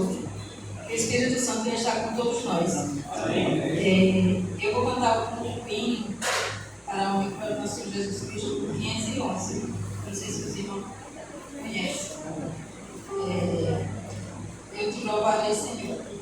novo. Que o Espírito Santo já está com todos nós. Eu vou cantar um hino para o nosso Jesus Cristo 511. Não sei se os irmãos conhecem. Eu te louvarei, Senhor.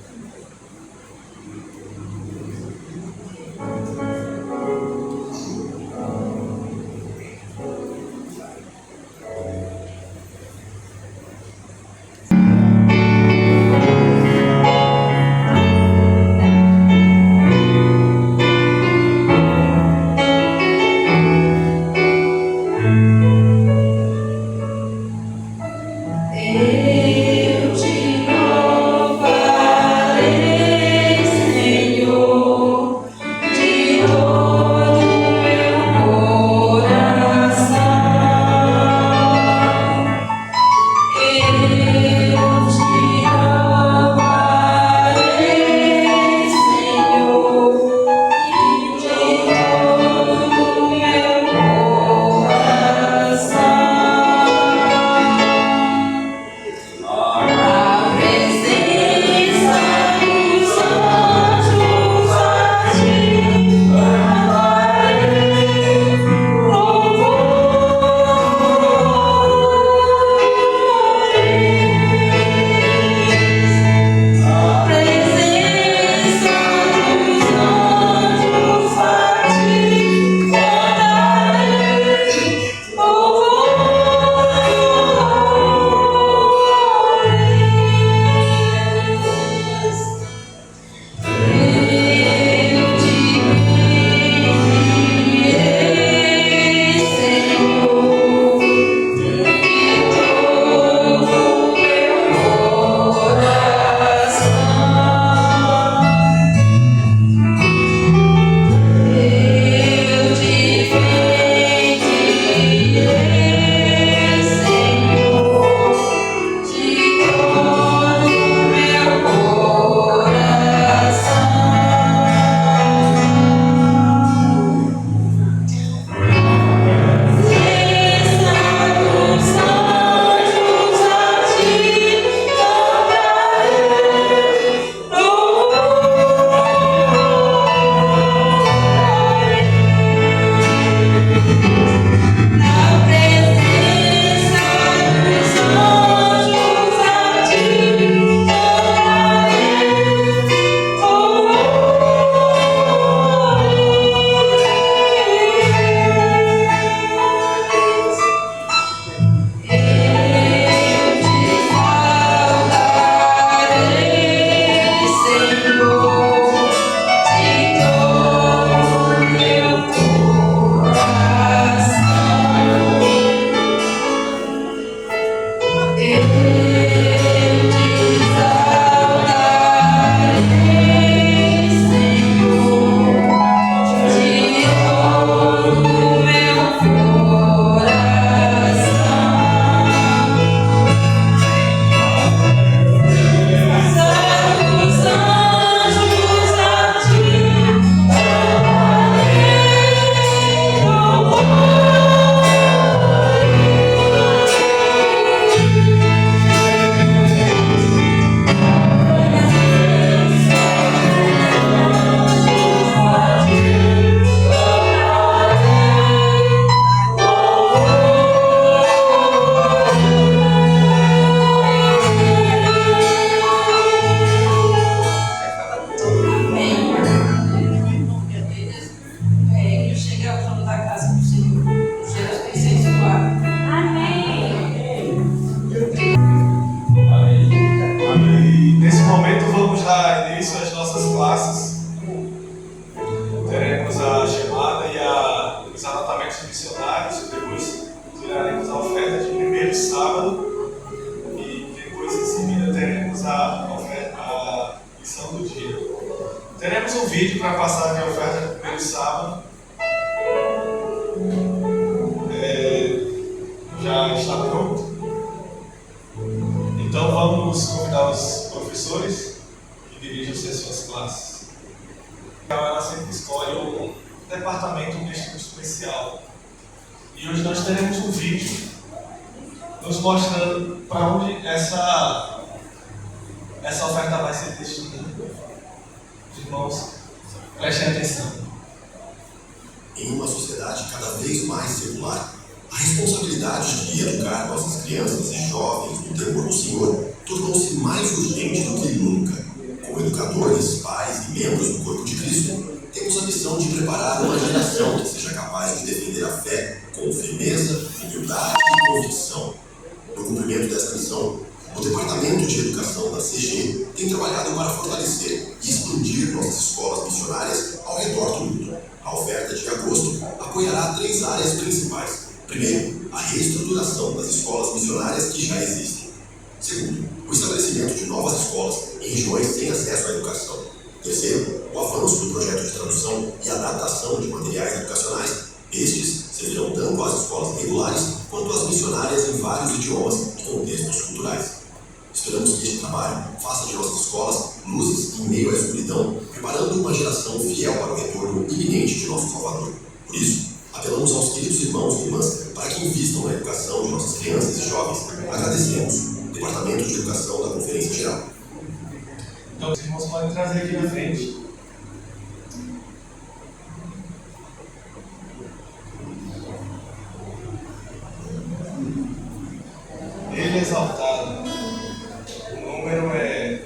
Teremos um vídeo para passar de oferta do primeiro sábado. Já está pronto. Então vamos convidar os professores que dirigem as suas classes. Ela sempre escolhe um departamento deste curso especial. E hoje nós teremos um vídeo nos mostrando para onde essa essa oferta vai ser destinada. Irmãos, prestem atenção. Em uma sociedade cada vez mais secular, a responsabilidade de educar nossas crianças e jovens no temor do Senhor tornou-se mais urgente do que nunca. Como educadores, pais e membros do corpo de Cristo, temos a missão de preparar uma geração que seja capaz de defender a fé com firmeza, humildade e convicção. No cumprimento dessa missão, o Departamento de Educação da CG tem trabalhado para fortalecer e expandir nossas escolas missionárias ao redor do mundo. A oferta de agosto apoiará 3 áreas principais. Primeiro, a reestruturação das escolas missionárias que já existem. Segundo, o estabelecimento de novas escolas em regiões sem acesso à educação. Terceiro, o avanço do projeto de tradução e adaptação de materiais educacionais. Estes servirão tanto às escolas regulares quanto às missionárias em vários idiomas e contextos culturais. Esperamos que este trabalho faça de nossas escolas luzes em meio à escuridão, preparando uma geração fiel para o retorno iminente de nosso Salvador. Por isso, apelamos aos queridos irmãos e irmãs para que invistam na educação de nossas crianças e jovens. Agradecemos. Departamento de Educação da Conferência Geral. Então, os irmãos podem trazer aqui na frente. Ele exaltado. O número é...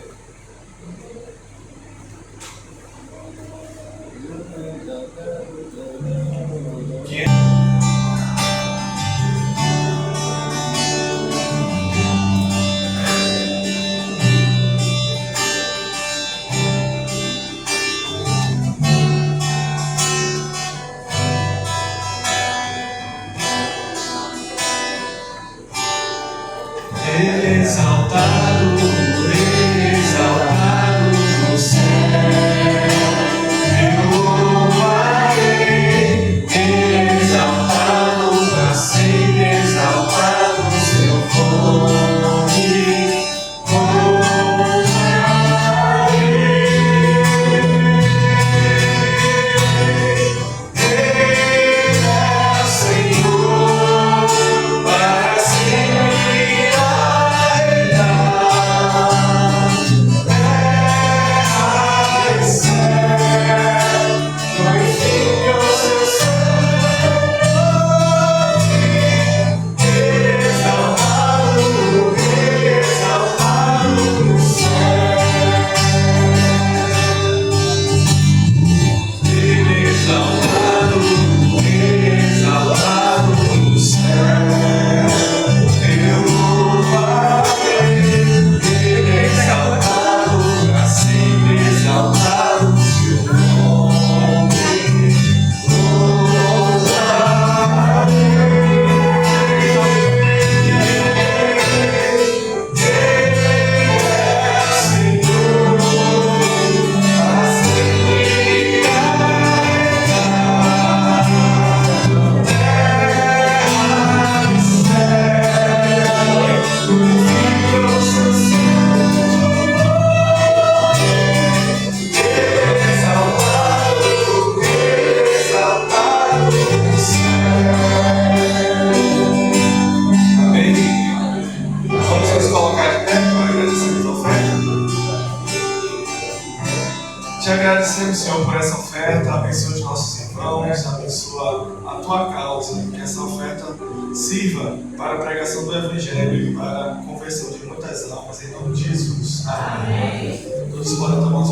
Te agradecemos, Senhor, por essa oferta. Abençoa os nossos irmãos, abençoa a tua causa. Que essa oferta sirva para a pregação do Evangelho e para a conversão de muitas almas, em nome de Jesus. Amém. Todos podem tomar os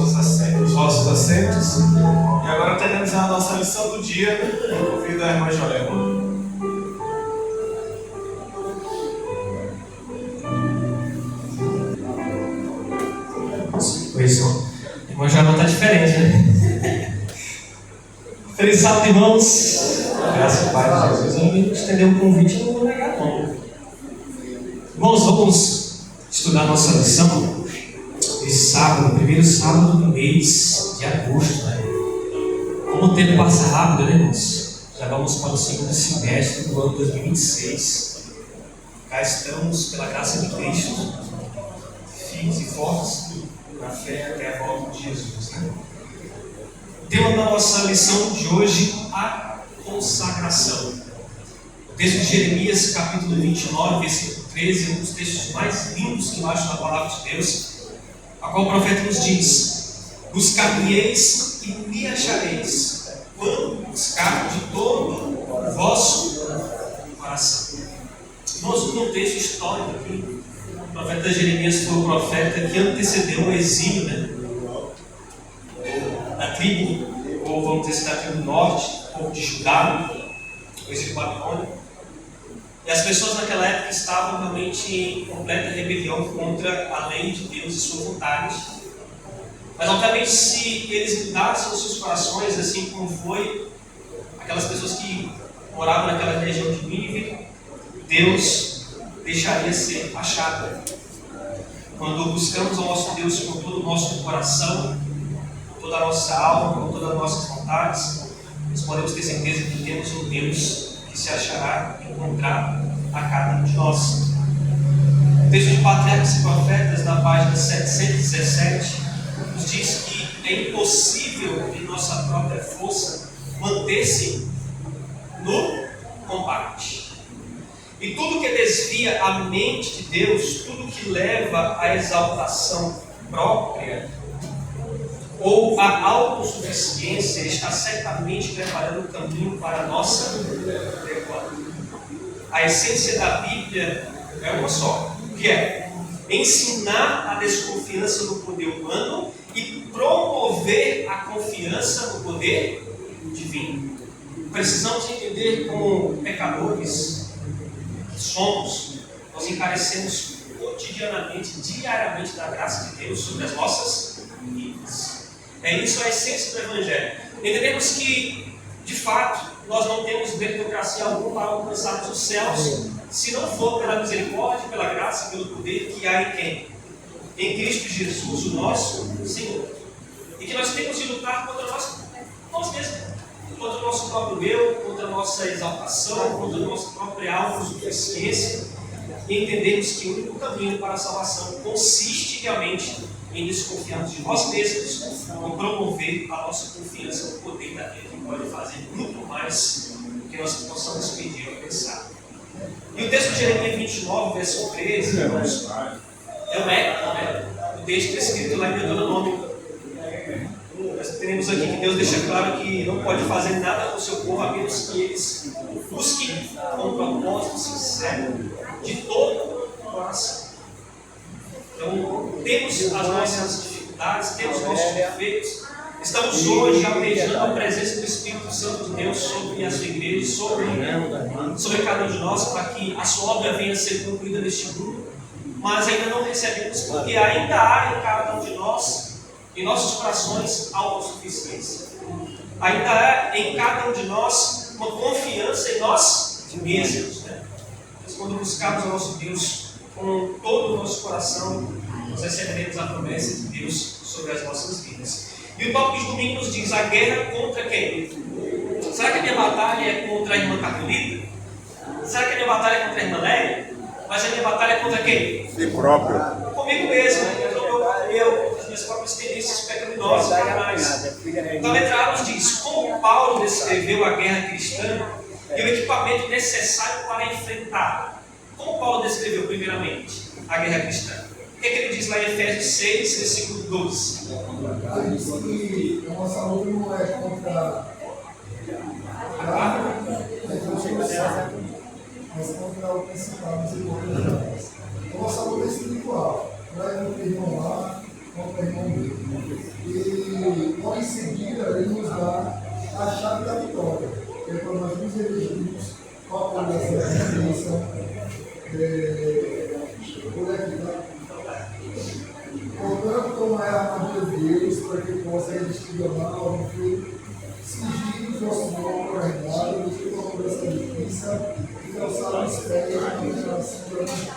vossos assentos. E agora teremos a nossa lição do dia. Convido a irmã Joelma. Pois é. O irmão já está diferente, né? Feliz sábado, irmãos. Graças a Pai de Jesus. Eu não estender o convite, eu não vou negar, não. Irmãos, vamos estudar nossa lição esse sábado, primeiro sábado do mês de agosto, né? Como o tempo passa rápido, né, irmãos? Já vamos para o segundo semestre do ano 2026. Cá estamos, pela graça de Cristo, firmes e fortes na fé até a volta de Jesus, né? O tema da nossa lição de hoje, a consagração. O texto de Jeremias, capítulo 29, versículo 13, é um dos textos mais lindos que eu acho na palavra de Deus, a qual o profeta nos diz: buscar-me-eis e me achareis, quando buscar de todo o vosso coração. Irmãos, no contexto histórico aqui, o profeta Jeremias foi o profeta que antecedeu o exílio, né? Da tribo, ou vamos dizer da tribo do norte, o povo de Judá, o exílio babilônico. E as pessoas naquela época estavam realmente em completa rebelião contra a lei de Deus e sua vontade. Mas, obviamente, se eles mudassem os seus corações, assim como foi aquelas pessoas que moravam naquela região de Nínive, Deus deixaria ser achado. Quando buscamos ao nosso Deus com todo o nosso coração, com toda a nossa alma, com todas as nossas vontades, nós podemos ter certeza que temos um Deus que se achará e encontrará a cada um de nós. O texto de Patriarcas e Profetas, na página 717, nos diz que é impossível, em nossa própria força, manter-se no combate. E tudo que desvia a mente de Deus, tudo que leva à exaltação própria ou à autossuficiência, está certamente preparando o caminho para a nossa derrota. A essência da Bíblia é uma só, que é ensinar a desconfiança no poder humano e promover a confiança no poder divino. Precisamos entender, como pecadores que somos, nós encarecemos cotidianamente, diariamente da graça de Deus sobre as nossas vidas. É isso a essência do Evangelho. Entendemos que, de fato, nós não temos meritocracia alguma para alcançarmos os céus, se não for pela misericórdia, pela graça, pelo poder que há em quem? Em Cristo Jesus, o nosso Senhor. E que nós temos de lutar contra nós mesmos, contra o nosso próprio eu, contra a nossa exaltação, contra a nossa própria autossuficiência, e entendemos que o único caminho para a salvação consiste realmente em desconfiarmos de nós mesmos e promover a nossa confiança no poder daquele que pode fazer muito mais do que nós possamos pedir ou pensar. E o texto de Jeremias 29, verso 13, irmãos, é um eco, né? O texto escrito lá em Deuteronômio. Nós temos aqui que Deus deixa claro que não pode fazer nada com o seu povo a menos que eles busquem com um propósito sincero de todo o coração. Então, temos as nossas dificuldades, temos nossos defeitos. Estamos hoje almejando a presença do Espírito Santo de Deus sobre a sua igreja, sobre cada um de nós, para que a sua obra venha a ser concluída neste mundo. Mas ainda não recebemos, porque ainda há em cada um de nós, em nossos corações, autossuficiência. Ainda há em cada um de nós uma confiança em nós mesmos. Mas quando buscarmos o nosso Deus com todo o nosso coração, nós receberemos a promessa de Deus sobre as nossas vidas. E o tópico de domingo nos diz: a guerra contra quem? Será que a minha batalha é contra a irmã Carmelita? Será que a minha batalha é contra a irmã Lélia? Mas a minha batalha é contra quem? Si próprio. Comigo mesmo, as minhas próprias tendências pecaminosas, carnais. Então a letra A nos diz: como Paulo descreveu a guerra cristã e o equipamento necessário para enfrentar. Como Paulo descreveu primeiramente a guerra cristã? O que ele diz lá em Efésios 6, versículo 12? Ele diz que a nossa luta não é contra a carne, mas contra o principal, misericórdia. A nossa luta é espiritual, não é contra o irmão lá, contra o irmão dele. E logo em seguida ele nos dá a chave da vitória, que é quando nós nos elegimos com a apoio dessa resistência coletiva. Portanto, tomar a armadura de Deus para que possa resistir ao mal, ao frio, cingir os nossos mãos para a verdade, nos ter uma cobrança difícil e calçar os pés na geração da vida.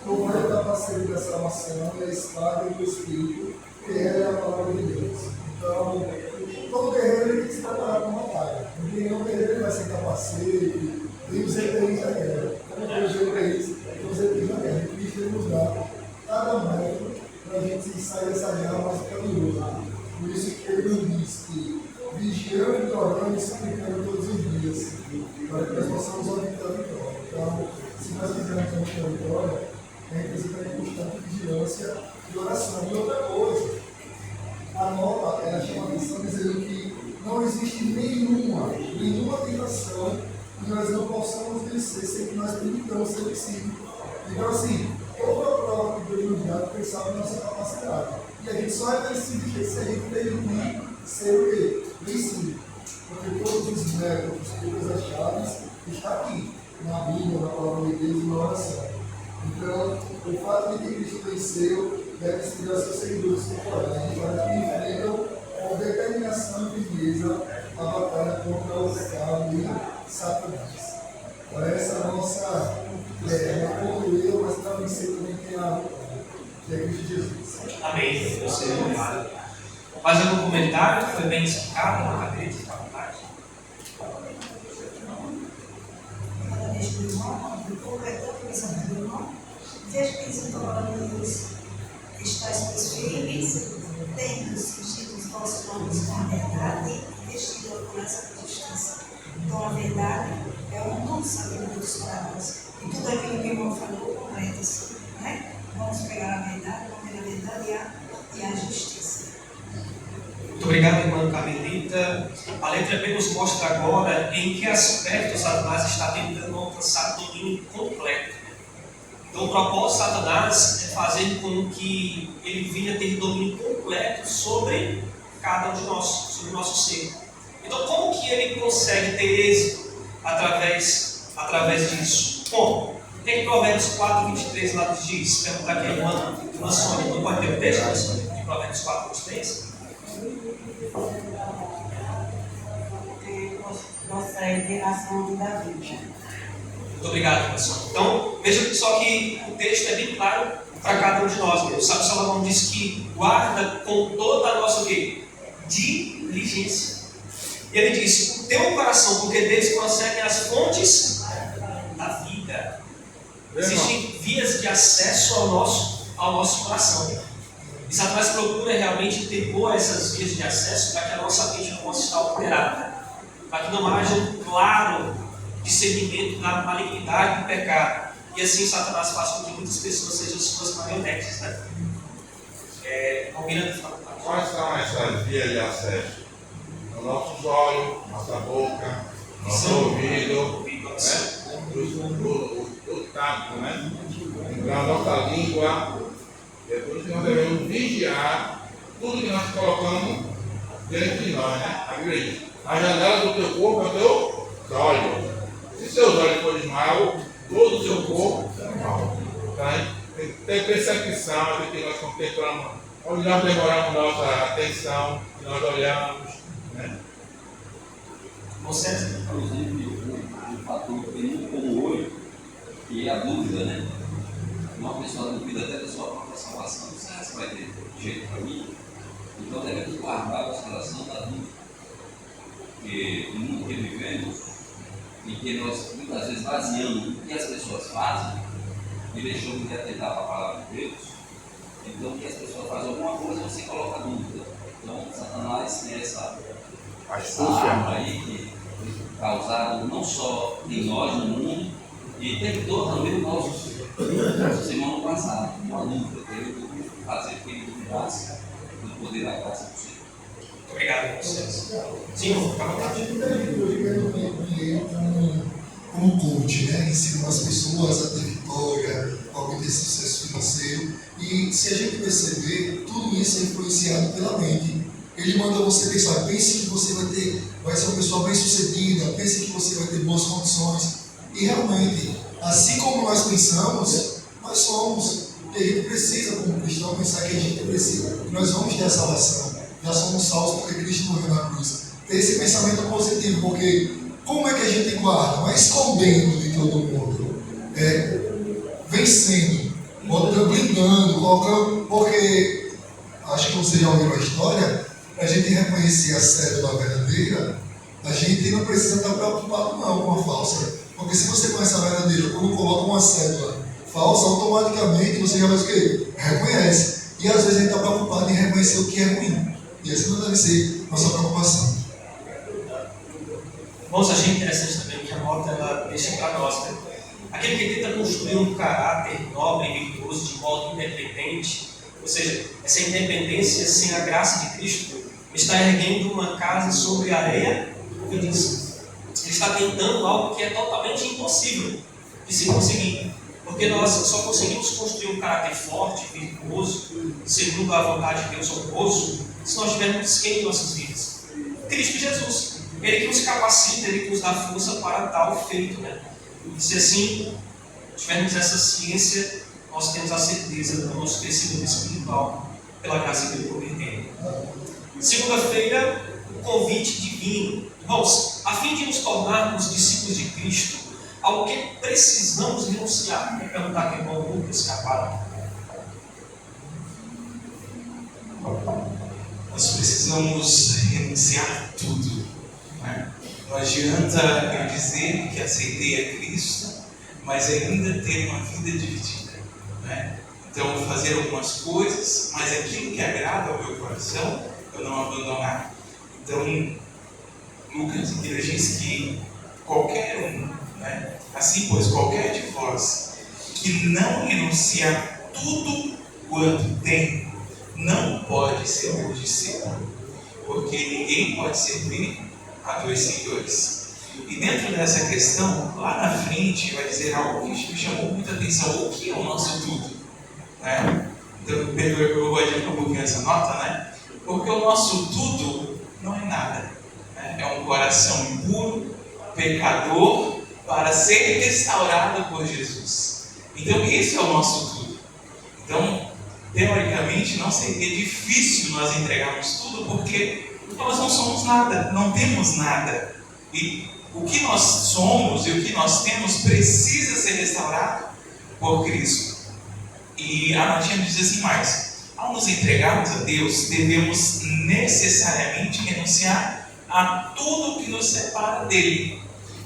Tomar o capacete da salvação e a espada do Espírito, que é a palavra de Deus. Então, todo guerreiro tem que se preparar para uma batalha. Nenhum guerreiro vai sem capacete, nem os EPIs da guerra. Como proteger o EPIs, os EPIs da guerra. Cristo nos dá cada método para a gente sair dessa guerra mais vitoriosa. Por isso que ele nos diz que vigiando e orando e suplicando todos os dias, para que nós possamos obter a vitória. Então, se nós quisermos obter a vitória, representa a constante vigilância e oração. E outra coisa, a nota ela chama a atenção dizendo que não existe nenhuma tentação que nós não possamos vencer sem que nós permitamos ser vencido. Então, assim, toda a prova que Deus nos dá pensava na nossa capacidade. E a gente só é vencido se a gente permitir ser o quê? Vencido. Porque todos os métodos, todas as chaves estão aqui, na Bíblia, na palavra de Deus e na oração. Então, o fato de que Cristo venceu deve inspirar seus seguidores temporários para que enfrentam com determinação e firmeza a batalha contra o pecado e Satanás. Então, essa é a nossa concluir, mas para vencer também tem a que é Cristo Jesus. Amém. Você é obrigado. Mais algum comentário que foi bem explicado na cadeira de faculdade? Parabéns, meu irmão, completou a comissão do meu irmão. Veja que eles estão falando estáis firmes, tendo cingido os vossos lombos com a verdade e vestido a coração da justiça. Então, a verdade é um dom sagrado para nós. E tudo aquilo que o irmão falou completa-se. Né? Vamos pegar a verdade, vamos ver a verdade e a justiça. Muito obrigado, irmã Carmelita. A letra B nos mostra agora em que aspecto Satanás está tentando alcançar o domínio completo. Então, o propósito de Satanás é fazer com que ele venha ter domínio completo sobre cada um de nós, sobre o nosso ser. Então, como que ele consegue ter êxito através disso? Como? O que Provérbios 4:23 lá nos diz? Perguntar aqui a irmã Sônia, não pode ter o texto de Provérbios 4:23? Nossa revelação de Davi. Muito obrigado, pessoal. Então, veja só que o texto é bem claro para cada um de nós. O sábio Salomão diz que guarda com toda a nossa diligência. E ele diz: o teu coração, porque deles procedem as fontes da vida. Existem vias de acesso ao nosso coração. E Satanás procura realmente ter boas essas vias de acesso para que a nossa mente não possa estar alterada, para que não haja um claro discernimento da malignidade e do pecado. E assim Satanás faz com que muitas pessoas sejam suas marionetes. Né? Alguém falar? Quais são essas vias de acesso? Nos nossos olhos, nossa boca, nosso ouvido, o tato, né? Então a nossa língua. É por isso que nós devemos vigiar tudo que nós colocamos dentro de nós, né? A igreja. A janela do teu corpo é o teu olho. Se seus olhos forem mal, todo o seu corpo é mal. Tá? Tem que ter percepção do que nós contemplamos, onde nós demoramos nossa atenção, que nós olhamos. Né? Você? Inclusive, um fator que tem como o olho, que é a dúvida, né? Uma pessoa duvida até da sua própria salvação. Será que você vai ter jeito para mim? Então devemos guardar a coração da dúvida. Porque no mundo que vivemos, em que nós muitas vezes baseamos o que as pessoas fazem e deixamos de atentar para a palavra de Deus, então que as pessoas fazem alguma coisa e você coloca dúvida. Então Satanás tem essa arma aí que foi causada não só em nós, no mundo, e tentou também os nossos irmãos no passado, uma dúvida, querendo fazer com que ele duvidasse do poder da graça do Senhor. Muito obrigado a vocês. Sim, fica à vontade. A gente deve dinheiro como coach, né? Ensinando as pessoas a ter vitória, a obter sucesso financeiro. E se a gente perceber, tudo isso é influenciado pela mente. Ele manda você pensar, pense que você vai ser uma pessoa bem sucedida, pense que você vai ter boas condições. E realmente, assim como nós pensamos, nós somos. E a gente precisa, como cristão, pensar que a gente precisa, que nós vamos ter a salvação. Já somos salvos porque Cristo morreu na cruz. Ter esse pensamento positivo, porque como é que a gente guarda? Não é escondendo de todo mundo, vencendo, blindando, colocando, porque acho que vocês já ouviram a história, para a gente reconhecer a cédula verdadeira, a gente não precisa estar preocupado não com a falsa. Porque se você conhece a verdadeira, quando coloca uma cédula falsa, automaticamente você já vai o quê? Reconhece. E às vezes a gente está preocupado em reconhecer o que é ruim. E essa não deve ser nossa preocupação. Irmãos, achei interessante também que a nota ela deixa para nós, né? Aquele que tenta construir um caráter nobre e virtuoso poderoso de modo independente, ou seja, essa independência sem a graça de Cristo, está erguendo uma casa sobre areia movediça. Ele está tentando algo que é totalmente impossível de se conseguir. Porque nós só conseguimos construir um caráter forte, virtuoso, segundo a vontade de Deus honroso, se nós tivermos quem em nossas vidas? Cristo Jesus. Ele que nos capacita, Ele que nos dá força para tal feito. E se assim tivermos essa ciência, nós temos a certeza do nosso crescimento espiritual pela graça que Ele poder ter. Segunda-feira, o convite divino. Irmãos, a fim de nos tornarmos discípulos de Cristo, ao que precisamos renunciar. Vou perguntar aqui ao irmão Lucas Carvalho. Nós precisamos renunciar tudo. Não adianta eu dizer que aceitei a Cristo, mas ainda ter uma vida dividida. Então, fazer algumas coisas, mas aquilo que agrada ao meu coração, eu não abandonar. Então, Lucas diz que qualquer assim pois, qualquer de vós que não renunciar tudo quanto tem, não pode ser meu discípulo, porque ninguém pode servir a dois senhores. E dentro dessa questão, lá na frente, vai dizer algo que me chamou muita atenção: o que é o nosso tudo? Então, perdoe que eu vou adiantar um pouquinho essa nota, porque o nosso tudo não é nada. É um coração impuro, pecador, para ser restaurado por Jesus. Então, esse é o nosso tudo. Então, teoricamente, não seria difícil nós entregarmos tudo, porque nós não somos nada, não temos nada. E o que nós somos e o que nós temos precisa ser restaurado por Cristo. E a Martinha diz assim mais: ao nos entregarmos a Deus, devemos necessariamente renunciar a tudo que nos separa dele.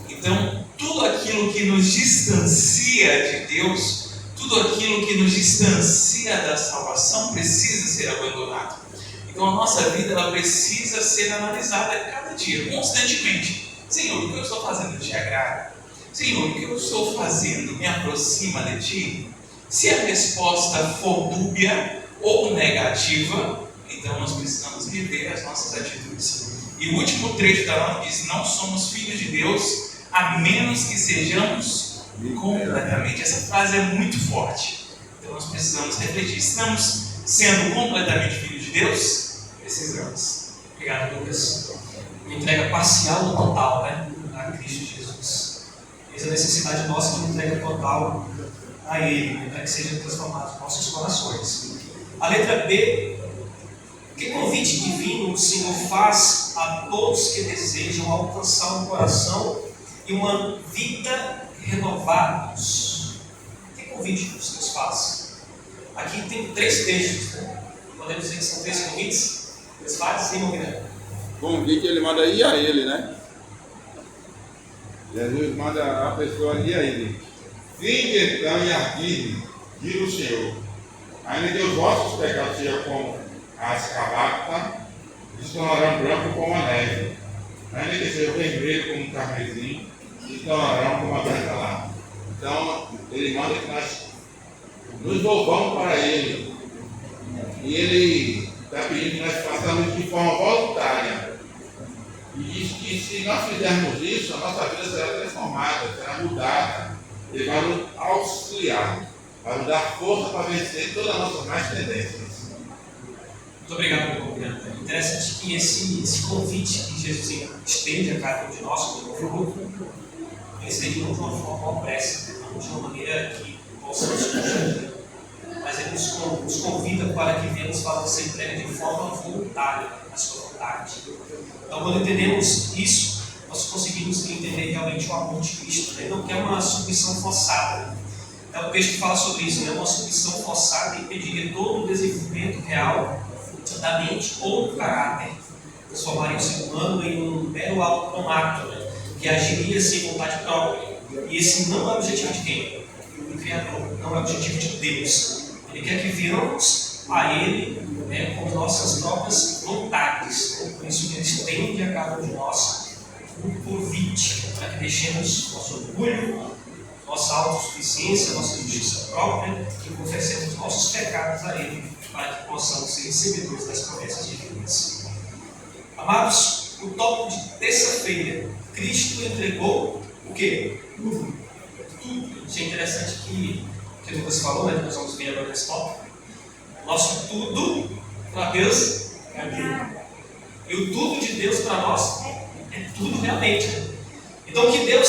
Então, tudo aquilo que nos distancia de Deus, tudo aquilo que nos distancia da salvação precisa ser abandonado. Então, a nossa vida ela precisa ser analisada cada dia, constantemente. Senhor, o que eu estou fazendo te agrada? Senhor, o que eu estou fazendo me aproxima de ti? Se a resposta for dúbia ou negativa, então nós precisamos rever as nossas atitudes. E o último trecho da nota diz: não somos filhos de Deus a menos que sejamos completamente. Essa frase é muito forte. Então nós precisamos refletir: estamos sendo completamente filhos de Deus? Precisamos. Obrigado, Lucas. Uma entrega parcial ou total, a Cristo Jesus. Essa é a necessidade nossa de uma entrega total a Ele, para que sejam transformados nossos corações. A letra B: que convite divino o Senhor faz a todos que desejam alcançar um coração e uma vida renovados. Que convite o Senhor faz? Aqui tem 3 textos, Podemos dizer que são 3 convites? 3 fases, sim, Moreira? Convite ele manda ir a ele, Jesus manda a pessoa ir a ele. Vinde então e ardide, diz o Senhor, ainda que os vossos pecados sejam como a escarlata, se tornarão branco como a neve, ainda que sejam vermelho como um carmesim, se tornarão como a branca lã. Então, ele manda que nós nos volvamos para ele, e ele está pedindo que nós façamos de forma voluntária. E diz que se nós fizermos isso, a nossa vida será transformada, será mudada. Ele vai nos auxiliar, vai nos dar força para vencer todas as nossas más tendências. Muito obrigado pelo comentário. É interessante que esse convite que Jesus estende a cada um de nós, como grupo, ele estende não de uma forma opressa, não de uma maneira que possamos fugir, mas ele nos convida para que venhamos fazer essa entrega de forma voluntária, à sua vontade. Então, quando entendemos isso, nós conseguimos entender realmente o amor de Cristo. Ele não quer uma submissão forçada. Então, o texto fala sobre isso, uma submissão forçada impediria todo o desenvolvimento real da mente ou do caráter. Transformaria o ser humano em um mero automato, que agiria sem vontade própria. E esse não é o objetivo de quem? Do Criador, não é o objetivo de Deus. Ele quer que viramos a Ele com nossas próprias vontades. Por isso que Ele estende a cada um de nós um convite para que deixemos nosso orgulho, nossa autossuficiência, nossa justiça própria, e confessemos nossos pecados a Ele, para que possamos ser recebedores das promessas divinas. Amados, o tópico de terça-feira, Cristo entregou o quê? Tudo. Isso é interessante que o Lucas falou, né? Nós vamos ver agora nesse tópico. Nosso tudo para Deus é tudo. E o tudo de Deus para nós é tudo realmente. Então, o que deu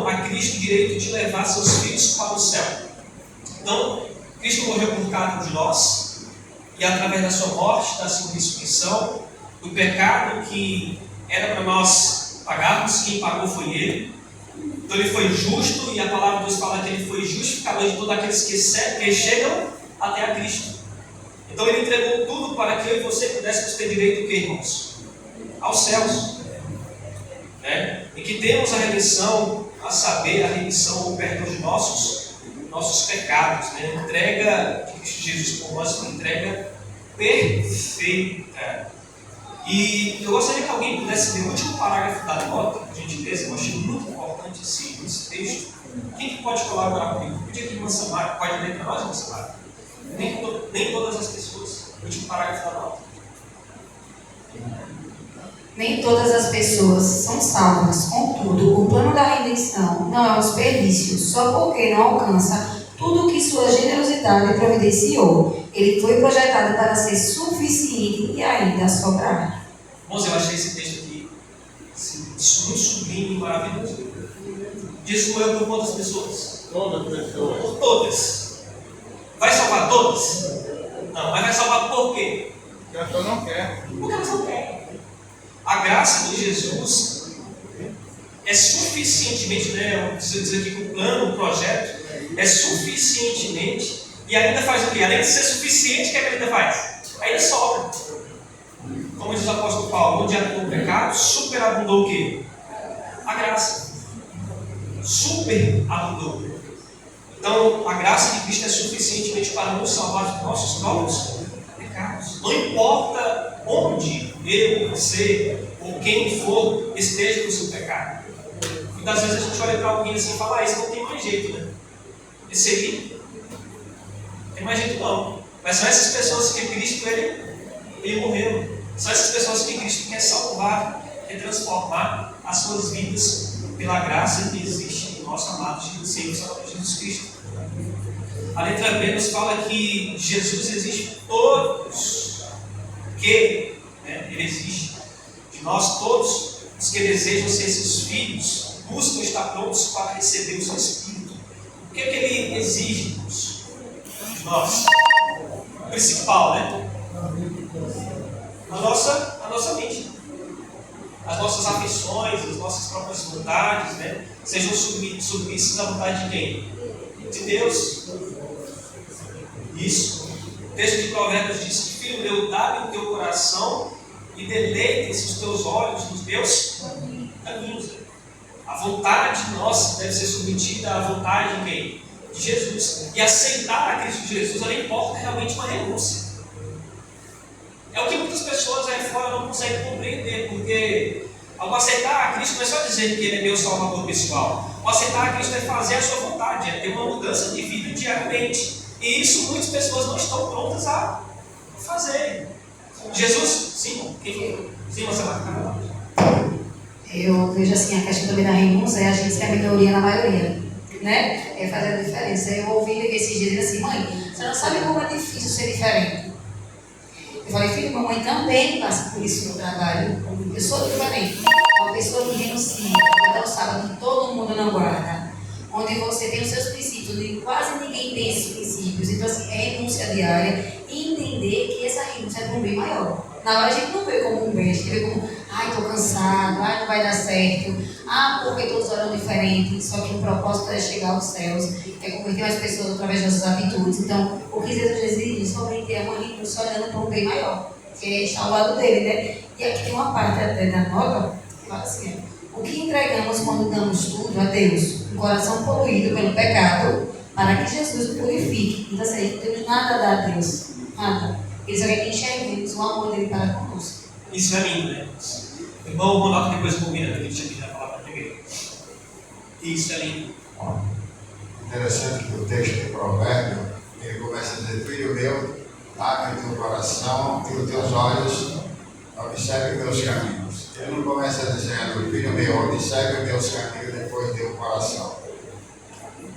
a Cristo o direito de levar seus filhos para o céu. Então, Cristo morreu por cada um de nós, e através da sua morte, da sua ressurreição, do pecado que era para nós pagarmos, quem pagou foi Ele. Então Ele foi justo, e a palavra de Deus fala que Ele foi justificador de todos aqueles que chegam até a Cristo. Então Ele entregou tudo para que eu e você pudéssemos ter direito, o que, irmãos? Aos céus. Né? E que temos a remissão, a saber, a remissão, o perdão de nossos pecados. Né? A entrega de Cristo Jesus por nós, uma entrega perfeita. E eu gostaria que alguém pudesse ler o último parágrafo da nota, por gentileza. Eu achei muito importante esse texto. Quem que pode colaborar comigo? Eu pedi aqui uma Samara, pode ler para nós, uma Samara? Nem todas as pessoas. O último parágrafo da nota. Nem todas as pessoas são salvas. Contudo, o plano da redenção não é um desperdício, só porque não alcança tudo o que sua generosidade providenciou. Ele foi projetado para ser suficiente e ainda sobrar. Irmãos, eu achei esse texto aqui muito sublime e maravilhoso. Jesus morreu por quantas pessoas? Todas as pessoas. Por todas. Vai salvar todas? Não, mas vai salvar por quê? Que a pessoa não quer. Porque elas não querem. A graça de Jesus é suficientemente, né? Preciso dizer aqui que o plano, o projeto, é suficientemente, e ainda faz o quê? Além de ser suficiente, o que ainda faz? Ainda sobra. Como diz o apóstolo Paulo, onde abundou o pecado, superabundou o quê? A graça. Superabundou. Então, a graça de Cristo é suficientemente para nos salvar dos nossos próprios pecados. Não importa onde eu, você ou quem for esteja no seu pecado. Muitas vezes a gente olha para alguém assim e fala, esse não tem mais jeito, né? Esse aí não tem mais jeito não. Mas são essas pessoas que Cristo ele morreu. São essas pessoas que Cristo quer salvar, quer transformar as suas vidas pela graça que existe no nosso amado Senhor Jesus Cristo. A letra B nos fala que Jesus existe por todos, que Ele existe de nós todos, os que desejam ser seus filhos, buscam estar prontos para receber o seu Espírito. O que é que Ele exige de nós? O principal, né? A nossa mente. As nossas afeições, as nossas próprias vontades, né? Sejam submissas à vontade de quem? De Deus. Isso. O texto de Provérbios diz que, filho meu, dá-me o teu coração e deleitem-se os teus olhos nos teus caminhos. A vontade nossa deve ser submetida à vontade de quem? De Jesus. E aceitar a Cristo Jesus, ela importa realmente uma renúncia. É o que muitas pessoas aí fora não conseguem compreender, porque ao aceitar a Cristo não é só dizer que Ele é meu salvador pessoal. Ao aceitar a Cristo é fazer a sua vontade, é ter uma mudança de vida diariamente. E isso muitas pessoas não estão prontas a fazer. Jesus, sim, quem foi? Sim, você vai ficar. Eu vejo assim, a questão também da renúncia é a gente ser a minoria na maioria, né? É fazer a diferença. Eu ouvi esses dias dizendo assim, mãe, você não sabe como é difícil ser diferente. Eu falei, filho, mamãe também passa por isso no trabalho. Eu sou diferente. Uma pessoa que renuncia, guarda o sábado que todo mundo não guarda, onde você tem os seus princípios, onde quase ninguém tem esses princípios. Então, assim, é renúncia diária e entender que essa renúncia é para um bem maior. Na hora a gente não vê como um bem, a gente vê como, ai, estou cansado, ai, não vai dar certo, porque todos oram diferente, só que o propósito é chegar aos céus, é converter as pessoas através das suas atitudes. Então, o que Jesus exige somente é uma renúncia olhando para um bem maior, que é estar ao lado dele, né? E aqui tem uma parte até da nota, que fala assim, o que entregamos quando damos tudo a Deus? Um coração poluído pelo pecado, para que Jesus purifique. Então, assim, não temos nada a dar a Deus, nada. Ele só quer que enxerguemos o amor dele para conosco. Isso é lindo, né? Irmão, vou dar depois combina, que a gente já a palavra primeiro. Isso é lindo. Interessante que o texto de Provérbio, ele começa a dizer: filho meu, abre o teu coração e os teus olhos, observe meus caminhos. Ele não começa dizendo: filho meu, observe meus caminhos, depois teu coração.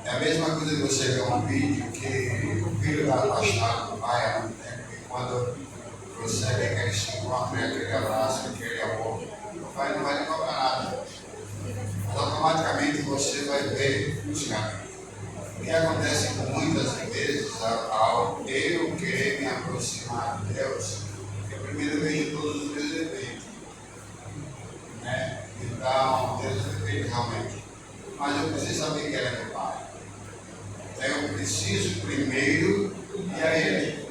É a mesma coisa de você ver um vídeo que o filho está afastado do pai há muito tempo, e quando você vê que eles se encontram e aquele abraço, aquele amor, o pai não vai lhe cobrar nada. Mas automaticamente você vai ver os caminhos. O que acontece com muitas vezes ao eu querer me aproximar de Deus, eu primeiro vejo todos os meus defeitos. Né? Então, Deus é perfeito realmente. Mas eu preciso saber que Ele é meu Pai. Então eu preciso primeiro ir a Ele.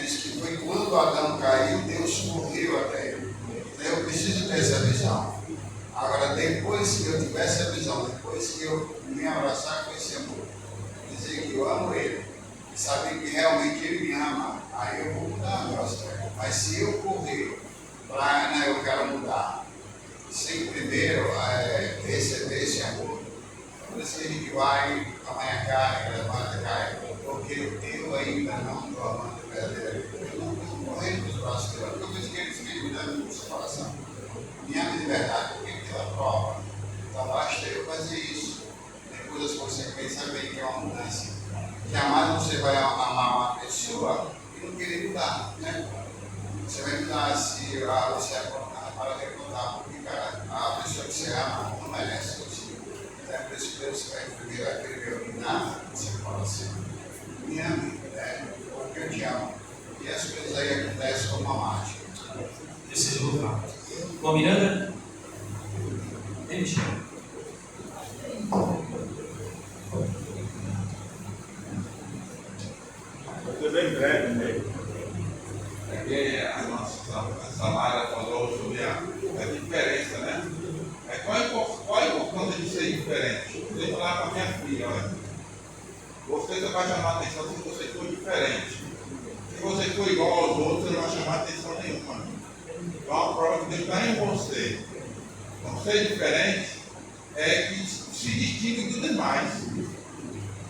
Diz que foi quando Adão caiu, Deus correu até ele. Então eu preciso ter essa visão. Agora, depois que eu tiver essa visão, depois que eu me abraçar com esse amor, dizer que eu amo Ele, e saber que realmente Ele me ama, aí eu vou mudar meu aspecto. Mas se eu correr para eu quero mudar, sem primeiro receber esse amor, por isso que a gente vai, amanhã cai, levanta, cai, porque eu ainda não estou amando verdadeiramente. Eu não estou morrendo nos braços dele, porque eu vejo que eles me cuidando do seu coração. Me ama de verdade, porque ele tem a prova. Então basta eu fazer isso. Depois as consequências vêm, que é uma mudança. Jamais você vai amar uma pessoa e não querer mudar, né? Você vai mudar se você apontar para recordar, porque cara, a pessoa que você ama não merece você. Então é por isso que Deus vai primeiro aquele iluminar o seu coração. Me ame, né? Porque eu te amo. E as coisas aí acontecem como uma mágica. Deus seja louvado. Bom, Miranda? Ele te ama. Vou ser bem breve mesmo. Aqui a nossa Samara falou sobre a diferença, né? Qual a importância de ser diferente? Eu vou falar para a minha filha, olha. Você só vai chamar a atenção se você for diferente. Se você for igual aos outros, você não vai chamar atenção nenhuma. Então a prova que Deus está em você. Então ser diferente é que se distingue dos demais.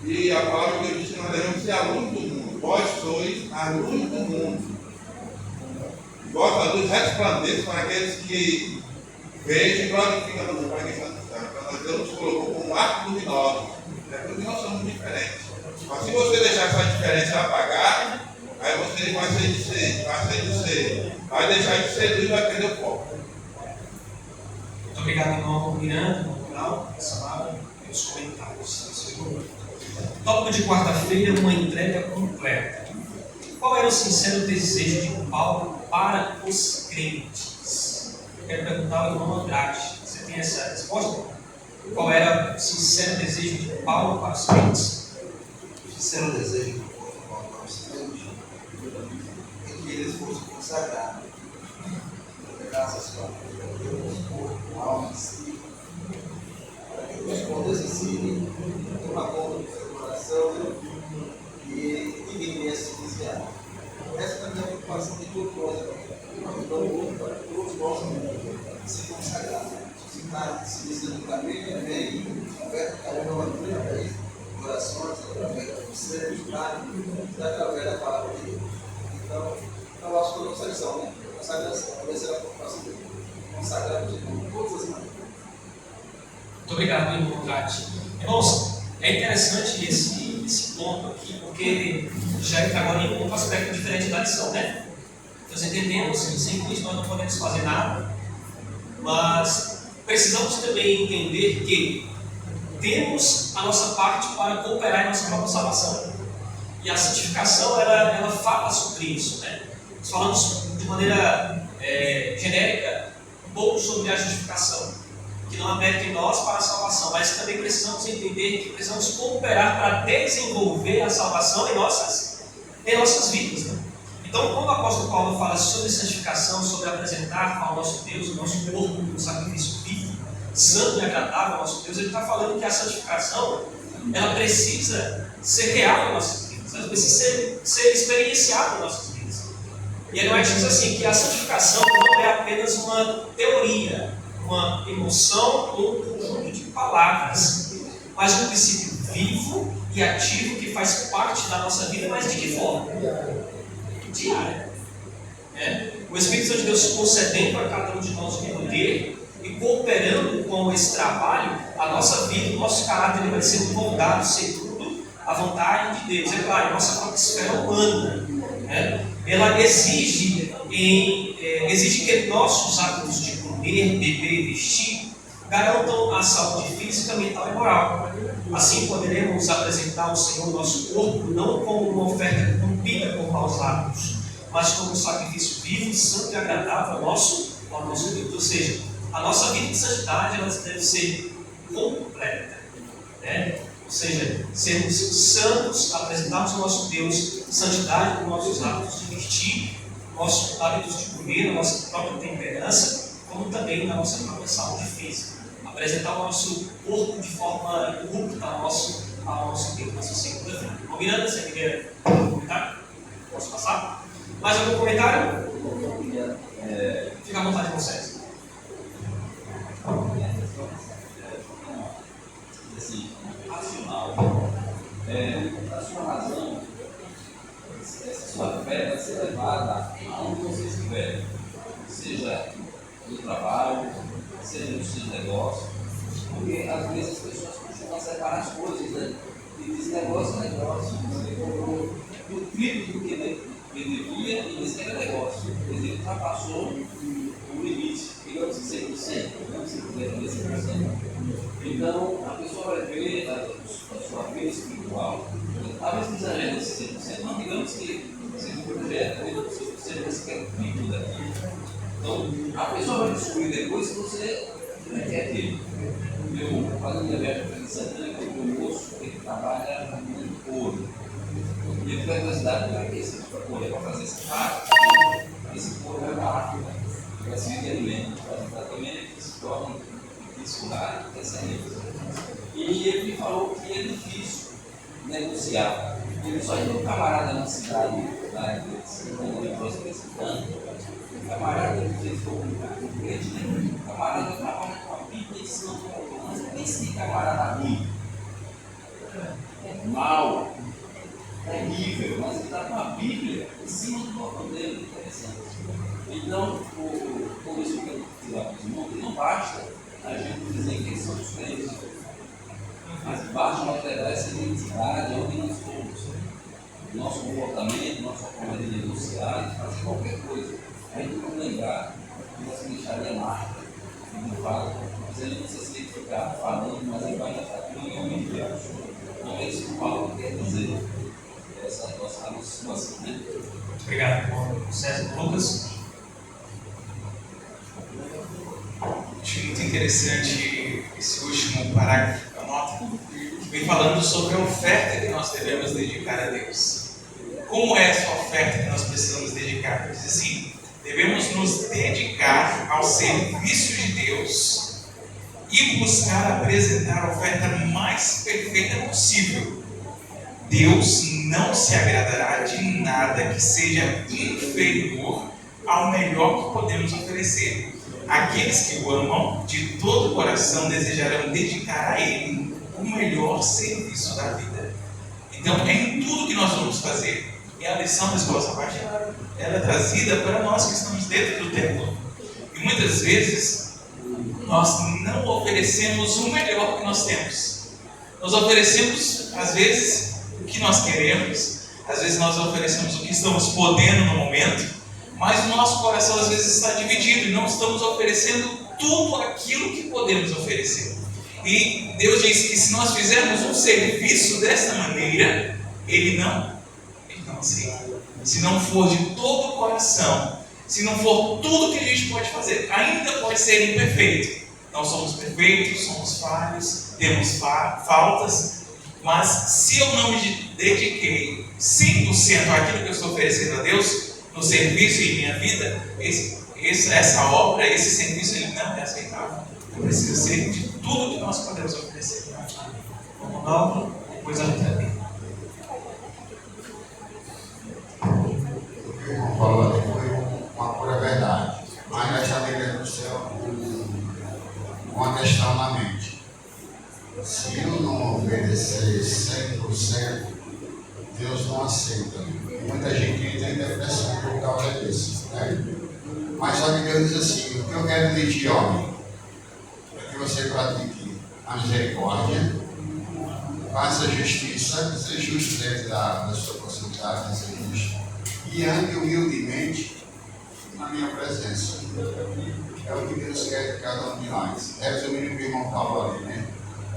E a palavra que eu disse que nós devemos ser a luz do mundo. Vós sois a luz do mundo. Vossa luz resplandeça para aqueles que vejam e glorificam a Deus para quem está no céu. Então Deus nos colocou como arco luminoso. É porque nós somos diferentes. Mas se você deixar essa diferença apagar, aí você vai ser de ser, vai deixar de ser luz e vai perder o foco. Muito obrigado, irmão Miranda, irmão Rural, Samara, pelos comentários. Tópico de quarta-feira, uma entrega completa. Qual era o sincero desejo de Paulo para os crentes? Quero perguntar ao irmão Andrade. Você tem essa resposta? Qual era o sincero desejo de Paulo para os crentes? O sincero desejo de Paulo para os crentes é que eles fossem consagrados. Graças a Deus, corpo, alma e si. Para que Deus pudesse assim tomar conta do seu coração e ninguém venha se desviar. Essa também é a preocupação de todos nós, para que todos possam se consagrar. Se está se dizendo no caminho, vem, conversa, cada uma através de orações, através do conselho, através da palavra de Deus. Então, eu acho que é a nossa lição, né? Consagração, talvez seja a preocupação dele. Consagrar de todas as maneiras. Muito obrigado, irmão Andrade. Irmãos, é interessante esse ponto aqui, porque já entra agora em outro aspecto diferente da lição, né? Nós entendemos que sem Cristo nós não podemos fazer nada, mas precisamos também entender que temos a nossa parte para cooperar em nossa própria salvação. E a santificação, ela fala sobre isso, né? Nós falamos de maneira genérica um pouco sobre a justificação, que não há mérito em nós para a salvação, mas também precisamos entender que precisamos cooperar para desenvolver a salvação em nossas vidas, né? Então, quando o apóstolo Paulo fala sobre santificação, sobre apresentar ao nosso Deus o nosso corpo como um sacrifício vivo, santo e agradável ao nosso Deus, ele está falando que a santificação ela precisa ser real em nossas vidas, ela precisa ser experienciada em nossas vidas. E ele vai dizer assim, que a santificação não é apenas uma teoria, uma emoção ou um conjunto de palavras, mas um princípio vivo e ativo que faz parte da nossa vida, mas de que forma? Diária. O Espírito Santo de Deus concedendo a cada um de nós o poder e cooperando com esse trabalho, a nossa vida, o nosso caráter vai sendo moldado segundo a vontade de Deus. É claro, a nossa própria esfera humana, ela exige que nossos hábitos de comer, beber e vestir garantam a saúde física, mental e moral. Assim poderemos apresentar ao Senhor o nosso corpo não como uma oferta corrompida com maus hábitos, mas como um sacrifício vivo, santo e agradável ao nosso Deus. Ou seja, a nossa vida de santidade ela deve ser completa. Ou seja, sermos santos, apresentarmos ao nosso Deus santidade nos nossos hábitos de vestir, nossos hábitos de comer, na nossa própria temperança, como também na nossa própria saúde física. Apresentar o nosso corpo de forma corrupta ao nosso Deus, nossa segunda vida. Combinando? Você quer comentário? Posso passar? Mais algum comentário? Fica à vontade de vocês. Assim, racional. A sua razão, essa sua fé vai ser levada aonde você estiver, seja no trabalho, seja nos seus negócios, porque às vezes as pessoas costumam separar as coisas, né? E diz negócio é negócio, você comprou o triplo do que devia e esse era negócio, quer dizer, ultrapassou o limite, digamos que 100%, digamos que 100%. Então, a pessoa vai ver a sua vida espiritual, talvez não exagere nesse 100%, não digamos que seja um projeto, você quer o triplo daqui. Então, a pessoa vai descobrir depois que você não quer ter. Eu, fazendo minha viagem para Santana, eu tenho um moço que trabalha no ouro. E eu tive a curiosidade de ver esse correr para fazer essa parte. Esse corpo vai para a África, vai se vender alimento, faz um tratamento que se torna discurar excelente. E ele me falou que é difícil negociar. Ele só tem um camarada na cidade, lá em um camarada que fez um crente, né? Um camarada trabalha com a Bíblia e ensina mas esse camarada ruim, mal, terrível, mas ele está com a Bíblia em cima do corpo dele, interessante. Então, como isso que eu tirar para os irmãos, não basta a gente dizer que eles são os crentes, mas basta alterar essa identidade onde nós somos. Nosso comportamento, nossa forma de negociar, de fazer qualquer coisa. A gente não lembrar que você deixaria marca, não fala, mas ele não precisa se identificar falando, mas ele vai estar em nome de Deus. Não é isso que o Paulo quer dizer. Essa é a nossa situação, né? Muito obrigado, irmão César. Lucas? Achei muito interessante esse último parágrafo da nota, que vem falando sobre a oferta que nós devemos dedicar a Deus. Como é essa oferta que nós precisamos dedicar? Diz assim, devemos nos dedicar ao serviço de Deus e buscar apresentar a oferta mais perfeita possível. Deus não se agradará de nada que seja inferior ao melhor que podemos oferecer. Aqueles que o amam de todo o coração desejarão dedicar a Ele o melhor serviço da vida. Então, é em tudo que nós vamos fazer. E a lição da escola sabatina ela é trazida para nós que estamos dentro do templo. E muitas vezes nós não oferecemos o melhor que nós temos. Nós oferecemos, às vezes, o que nós queremos, às vezes nós oferecemos o que estamos podendo no momento, mas o nosso coração às vezes está dividido e não estamos oferecendo tudo aquilo que podemos oferecer. E Deus diz que se nós fizermos um serviço dessa maneira, Ele não aceita. Se não for de todo o coração, se não for tudo que a gente pode fazer, ainda pode ser imperfeito. Não somos perfeitos, somos falhos, temos faltas, mas se eu não me dediquei 100% àquilo que eu estou oferecendo a Deus, no serviço e em minha vida, essa obra, esse serviço, ele não é aceitável. Precisa ser de tudo que nós podemos oferecer. Vamos lá, depois a gente vai ver. O que o irmão falou ali foi uma pura verdade. Mas nós estamos igreja do céu, Se eu não obedecer 100%, Deus não aceita. E muita gente entra em depressão por causa disso, né? Mas só que Deus diz assim: o que eu quero de ti, homem, é que você pratique a misericórdia, faça justiça, seja justo dentro da sua possibilidade de ser justo, e ande humildemente na minha presença. É o que Deus quer de cada um de nós. Resumindo o que o irmão Paulo ali, né?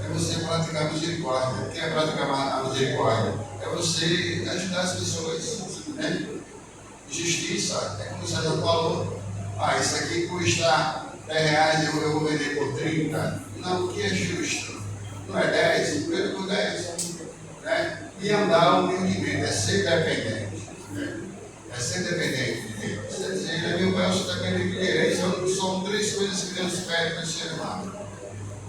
É você praticar a misericórdia. O que é praticar a misericórdia? É você ajudar as pessoas, né? Justiça, é como o César falou. Ah, isso aqui custa R$10, eu vou vender por 30. Não, o que é justo? Não é 10, vende por 10. Né? E andar humildemente, é ser dependente. Né? É ser dependente de Deus. Quer dizer, ele é meu pai, eu sou dependente de Deus. São 3 coisas que Deus pede para o ser humano.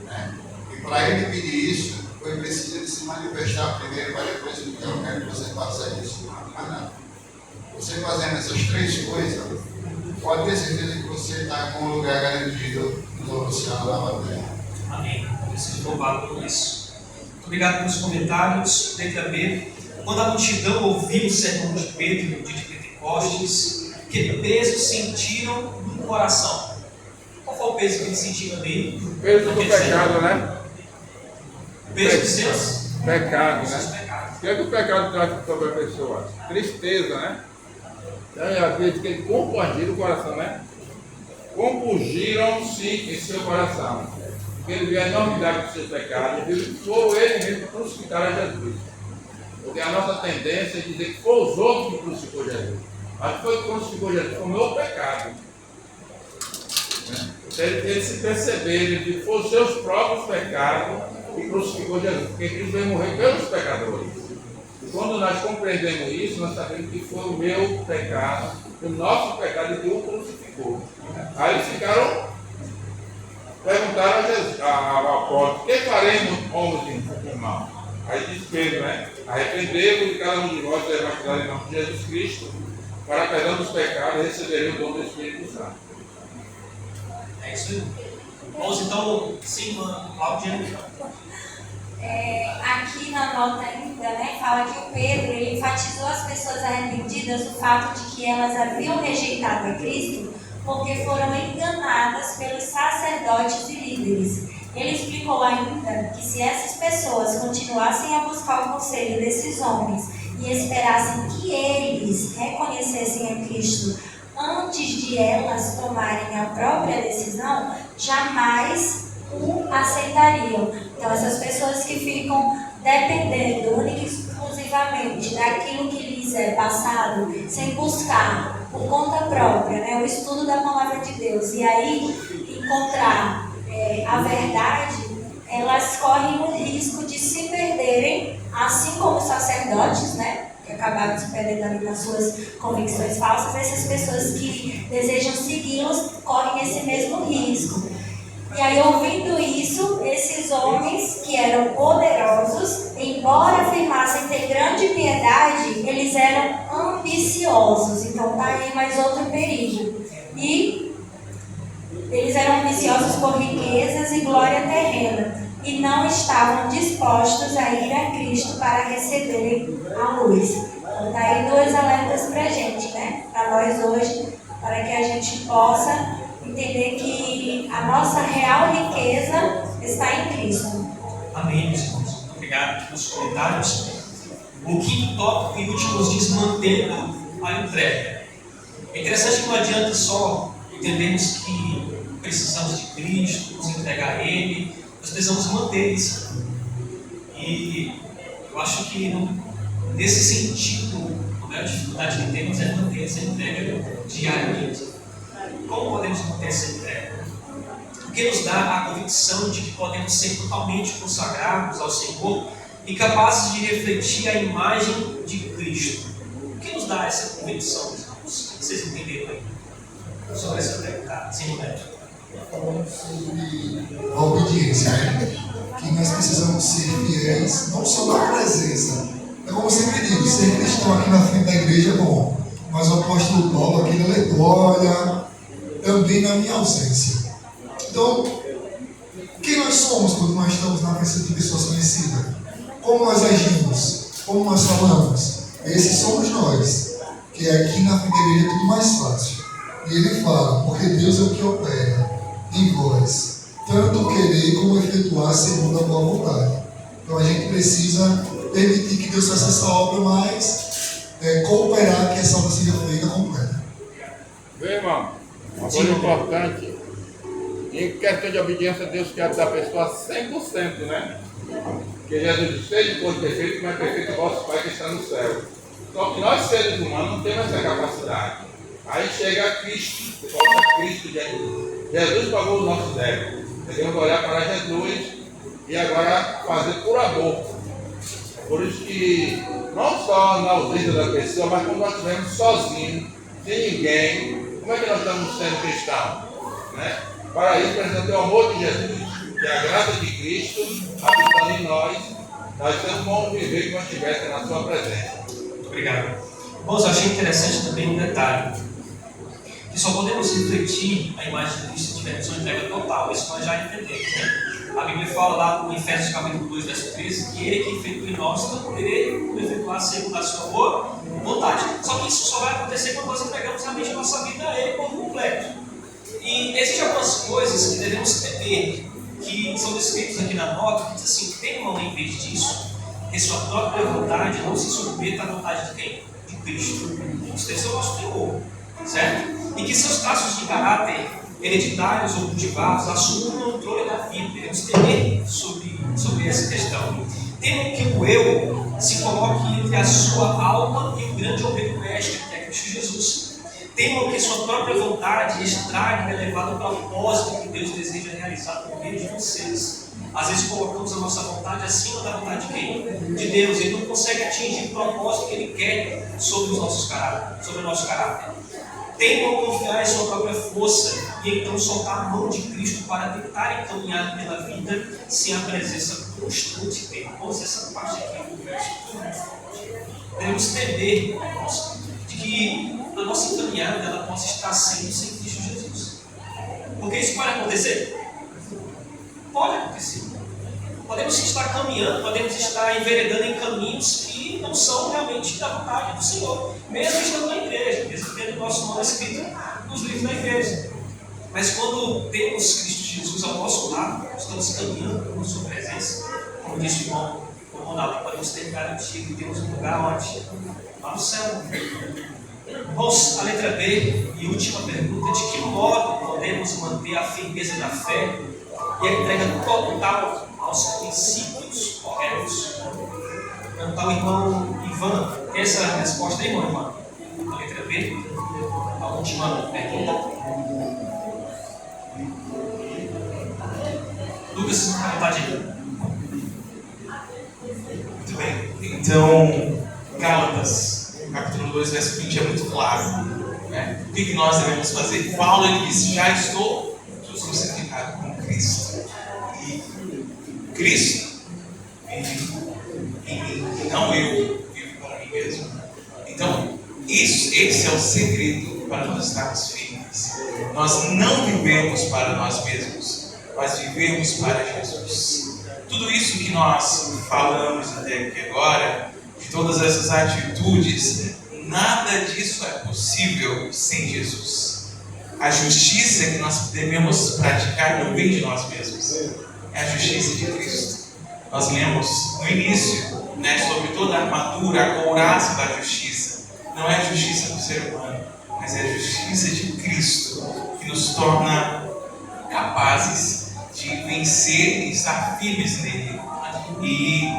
Né? E para ele pedir isso, foi preciso ele se manifestar primeiro, para depois eu quero que você faça isso. Mas não. Você fazendo essas 3 coisas, pode ter certeza que você está com um lugar garantido no oceano da Terra. Amém. Deus seja louvado por isso. Muito obrigado pelos comentários. Letra B. Quando a multidão ouviu o sermão de Pedro no dia de Pentecostes, que peso sentiram no coração? Qual foi o peso que eles sentiram ali? O peso do pecado, né? O peso dos seus? Pecado, né? O que é que o pecado traz sobre a pessoa? Tristeza, né? Então, às vezes que ele compungiram o coração, né? Compungiram-se em seu coração. Porque ele viu a enormidade dos seus pecados, ele foi ele mesmo que crucificaram a Jesus. Porque a nossa tendência é dizer que foi os outros que crucificou Jesus. Mas foi que crucificou Jesus, foi o meu pecado. Né? Eles se perceberam que foram os seus próprios pecados que crucificou Jesus. Porque Cristo veio morrer pelos pecadores. E quando nós compreendemos isso, nós sabemos que foi o meu pecado, o nosso pecado que o crucificou. Aí eles perguntaram a Jesus, ao apóstolo: que faremos, homens irmãos? Aí diz Pedro, né? Arrependemos de cada um de nós, ser batizado em nome de Jesus Cristo, para perdão dos pecados, e receberem o dom do Espírito Santo. É isso aí. Vamos então, sim, Claudia. Aqui na nota ainda, né, fala que o Pedro ele enfatizou as pessoas arrependidas o fato de que elas haviam rejeitado a Cristo porque foram enganadas pelos sacerdotes e líderes. Ele explicou ainda que se essas pessoas continuassem a buscar o conselho desses homens e esperassem que eles reconhecessem a Cristo antes de elas tomarem a própria decisão, jamais o aceitariam. Então, essas pessoas que ficam dependendo única e exclusivamente daquilo que lhes é passado, sem buscar por conta própria, né, o estudo da palavra de Deus, e aí encontrar a verdade, elas correm o risco de se perderem, assim como os sacerdotes, né, que acabaram se perdendo ali nas suas convicções falsas. Essas pessoas que desejam segui-los correm esse mesmo risco. E aí, ouvindo isso, esses homens que eram poderosos, embora afirmassem ter grande piedade, eles eram ambiciosos. Então, tá aí mais outro perigo. E eles eram ambiciosos por riquezas e glória terrena, e não estavam dispostos a ir a Cristo para receberem a luz. Então, tá aí 2 alertas pra gente, né? Para nós hoje, para que a gente possa entender que a nossa real riqueza está em Cristo. Amém, meus irmãos. Muito obrigado pelos comentários. O quinto tópico e último nos diz: mantendo a entrega. É interessante que não adianta só entendermos que precisamos de Cristo, nos entregar a Ele, nós precisamos manter isso. E eu acho que nesse sentido, a maior dificuldade que temos é manter essa entrega diariamente. Como podemos manter essa entrega? O que nos dá a convicção de que podemos ser totalmente consagrados ao Senhor e capazes de refletir a imagem de Cristo? O que nos dá essa convicção, irmãos? Vocês entenderam aí? Sobre essa pergunta, sem médico. Falando sobre a obediência, né? Que nós precisamos ser fiéis, não só na presença. É como eu sempre digo, ser cristão aqui na frente da igreja é bom, mas o apóstolo Paulo aqui na leitura, também na minha ausência. Então, Quem nós somos quando nós estamos na presença de pessoas conhecidas? Como nós agimos? Como nós falamos? Esses somos nós. Que aqui na igreja é tudo mais fácil. E ele fala, porque Deus é o que opera em vós, tanto querer como efetuar segundo a boa vontade. Então a gente precisa permitir que Deus faça essa obra, mas cooperar que essa obra seja feita completa. Vê, irmão, uma coisa importante. Em questão de obediência, Deus quer dar a pessoa 100%, né? Porque Jesus disse, seja por perfeito, mas perfeito é o vosso Pai que está no céu. Só que nós, seres humanos, não temos essa capacidade. Aí chega Cristo, você coloca Cristo diante. Jesus pagou os nossos débitos. Devemos olhar para Jesus e agora fazer por amor. Por isso que, não só na ausência da pessoa, mas quando nós estivermos sozinhos, sem ninguém, como é que nós estamos sendo cristãos? Né? Para isso, precisamos ter o amor de Jesus, que a graça de Cristo, habitando em nós temos como viver como se estivesse na sua presença. Obrigado. Bom, eu achei interessante também um detalhe, que só podemos refletir a imagem de Cristo se tivermos uma entrega total. Isso nós já entendemos, né? A Bíblia fala lá no Efésios capítulo 2, verso 13, que Ele que efetua em nós não poderemos efetuar segundo a sua boa vontade. Só que isso só vai acontecer quando nós entregamos realmente a nossa vida a Ele por completo. E existem algumas coisas que devemos ter, que são descritas aqui na nota, que diz assim, temam em vez disso, que sua própria vontade não se submeta à vontade de quem? De Cristo. Isso deve ser o nosso temor, certo? E que seus traços de caráter hereditários ou cultivados assumam o controle da vida. Devemos temer sobre essa questão. Temam que o eu se coloque entre a sua alma e o grande ovelho mestre, que é Cristo Jesus. Temam que sua própria vontade estrague o elevado propósito que Deus deseja realizar por meio de vocês. Às vezes colocamos a nossa vontade acima da vontade de quem? De Deus. Ele não consegue atingir o propósito que Ele quer sobre os nossos caráter, sobre o nosso caráter. Temam confiar em sua própria força e então soltar a mão de Cristo para tentar encaminhar pela vida sem a presença constante dele. Pois essa parte aqui do verso é muito forte. Devemos temer, irmãos, de que a nossa encaminhada ela possa estar sendo sem Cristo Jesus. Porque isso pode acontecer? Pode acontecer. Podemos estar caminhando, podemos estar enveredando em caminhos que não são realmente da vontade do Senhor, mesmo estando na igreja, mesmo tendo o nosso nome escrito nos livros da igreja. Mas quando temos Cristo Jesus ao nosso lado, estamos caminhando com sua presença, como disse o irmão Ronaldo, podemos ter garantia que temos um lugar onde? Lá no céu. Vamos à letra B e última pergunta: de que modo podemos manter a firmeza da fé e a entrega total aos princípios corretos? Perguntar ao irmão Ivan, essa é a resposta aí, irmão Ivan? A letra B, a última pergunta. Lucas, à vontade aí. Muito bem. Então, Gálatas, capítulo 2, verso 20 é muito claro. Né? O que nós devemos fazer? Paulo ele disse, já estou crucificado com Cristo. E Cristo vive em mim, e não eu vivo para mim mesmo. Então, esse é o segredo para nós estarmos firmes. Nós não vivemos para nós mesmos, mas vivemos para Jesus. Tudo isso que nós falamos até aqui agora, de todas essas atitudes, nada disso é possível sem Jesus. A justiça que nós devemos praticar não vem de nós mesmos, é a justiça de Cristo. Nós lemos no início, sobre toda a armadura, a couraça da justiça. Não é a justiça do ser humano, mas é a justiça de Cristo que nos torna capazes de vencer e estar firmes nele. E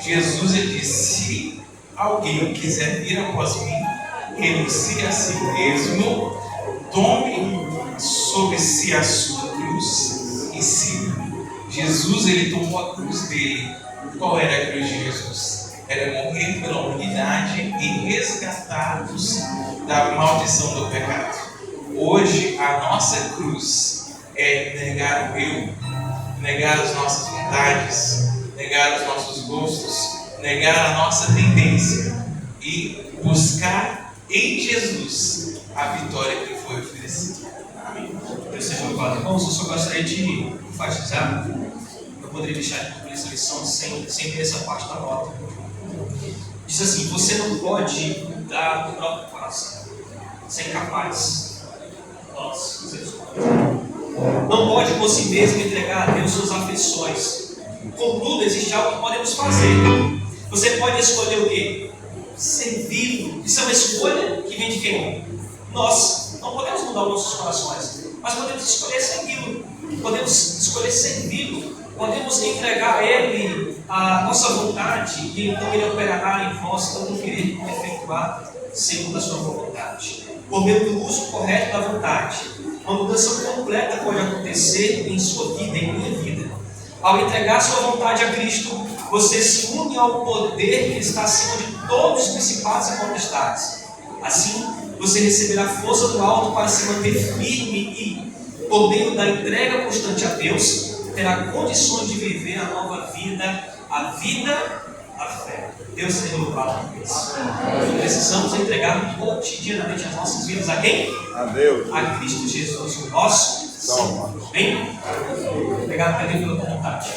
Jesus ele disse: se alguém quiser vir após mim, renuncie a si mesmo, tome sobre si a sua cruz e siga. Jesus ele tomou a cruz dele. Qual era a cruz de Jesus? Era morrer pela humanidade e resgatar-nos da maldição do pecado. Hoje a nossa cruz é negar o eu, negar as nossas vontades, negar os nossos gostos, negar a nossa tendência e buscar em Jesus a vitória que foi oferecida. Amém. Deus seja aprovado. Irmãos, eu só gostaria de enfatizar, eu poderia deixar de cumprir essa lição sem ter essa parte da nota. Diz assim: você não pode dar do próprio coração. Você é incapaz. Nós, seres humanos. Não pode por si mesmo entregar a Deus suas aflições. Contudo, existe algo que podemos fazer. Você pode escolher o quê? Servi-lo. Isso é uma escolha que vem de quem? Nós. Não podemos mudar os nossos corações, mas podemos escolher servi-lo. Podemos escolher servi-lo. Podemos entregar a Ele a nossa vontade e então Ele operará em nós tanto querer como efetuar segundo a sua vontade. Por meio do uso correto da vontade, uma mudança completa pode acontecer em sua vida, em minha vida. Ao entregar sua vontade a Cristo, você se une ao poder que está acima de todos os principados e potestades. Assim, você receberá força do alto para se manter firme e, por meio da entrega constante a Deus, terá condições de viver a nova vida, a fé. Deus seja louvado por isso. Precisamos entregar cotidianamente as nossas vidas a quem? A Deus. A Cristo Jesus, o nosso Senhor. Amém? Obrigado, Pedro, pela vontade.